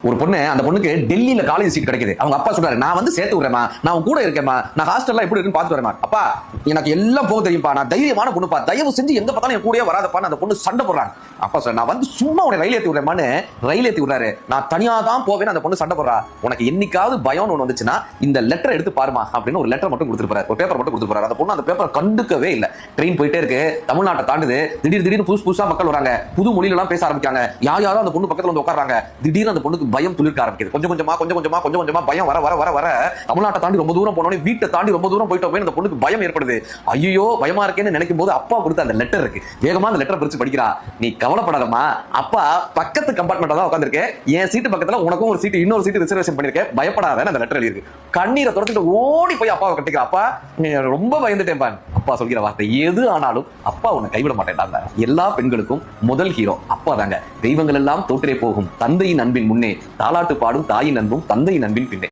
ஒரு பொண்ணு, அந்த பொண்ணுக்கு டெல்லியில காலேஜ் சீட் கிடைக்குது. அவங்க அப்பா சொல்றாரு, நான் வந்து சேர்த்து விடுறேம்மா, நான் கூட இருக்கேம்மா, நான் ஹாஸ்டல்ல எப்படி இருக்குன்னு பார்த்து வரேம்மா. அப்பா எனக்கு எல்லாம் போக தெரியும்பா, நான் தைரியமான பொண்ணுப்பா, தயவு செஞ்சு எங்க பார்த்தாலும் என் கூடயே வராதப்பா. அந்த பொண்ணு சண்டை போடுறாங்க. அப்பா சொல்ற, நான் வந்து சும்மா உன்னை ரயில் ஏத்தி விடுறேம்மான்னு ரயில் ஏத்தி விடுறாரு. நான் தனியா தான் போவேன். அந்த பொண்ணு சண்டை போடுறா. உனக்கு என்னைக்காவது பயம் ஒன்று வந்துச்சுன்னா இந்த லெட்டர் எடுத்து பாருமா அப்படின்னு ஒரு லெட்டர் மட்டும் கொடுத்துருப்பாரு, ஒரு பேப்பர் மட்டும் கொடுத்துருப்பாரு. அந்த பொண்ணு அந்த பேப்பரை கண்டுக்கவே இல்லை. ட்ரெயின் போயிட்டே இருக்கு, தமிழ்நாட்டை தாண்டுது. திடீர்னு புதுசா மக்கள் வராங்க, புது மொழியில எல்லாம் பேச ஆரம்பிக்காங்க. யாரும் அந்த பொண்ணு பக்கத்துல வந்து உட்கார்றாங்க. திடீர்னு அந்த பொண்ணுக்கு பயம் துளிர்க்க ஆரம்பிக்குது. கொஞ்சம் கொஞ்சமா பயம் வர வர வர வர தமிழ்நாட்டை தாண்டி ரொம்ப தூரம் போனோடனே, வீட்டை தாண்டி ரொம்ப தூரம் போயிட்டோமே, அந்த பொண்ணுக்கு பயம் ஏற்படுது. ஐயோ பயமா இருக்கேன்னு நினைக்கும் போது அப்பா கொடுத்த அந்த லெட்டர் இருக்கு. வேகமா அந்த லெட்டர் பிரிச்சு படிக்கிறா. நீ கவலைப்படாதம்மா, அப்பா பக்கத்து கம்பார்ட்மெண்ட்ல தான் உட்கார்ந்திருக்கேன், என் சீட்டு பக்கத்துல உனக்கும் ஒரு சீட்டு, இன்னொரு சீட்டு ரிசர்வேஷன் பண்ணிருக்கேன், பயப்படாதன்னு அந்த லெட்டர் எழுதிருக்கு. கண்ணீரை துரத்திட்டு ஓடி போய் அப்பாவை கட்டிக்கிறா. அப்பா நீ ரொம்ப பயந்துட்டேன் பான். அப்பா சொல்கிற வார்த்தை, எது ஆனாலும் அப்பா உன்னை கைவிட மாட்டேன்டா. எல்லா பெண்களுக்கும் முதல் ஹீரோ அப்பா தாங்க. தெய்வங்கள் எல்லாம் தோற்றே போகும் தந்தையின் அன்பின் முன்னே, தாலாட்டு பாடும் தாயின் அன்பும் தந்தையின் அன்பின் பின்னே.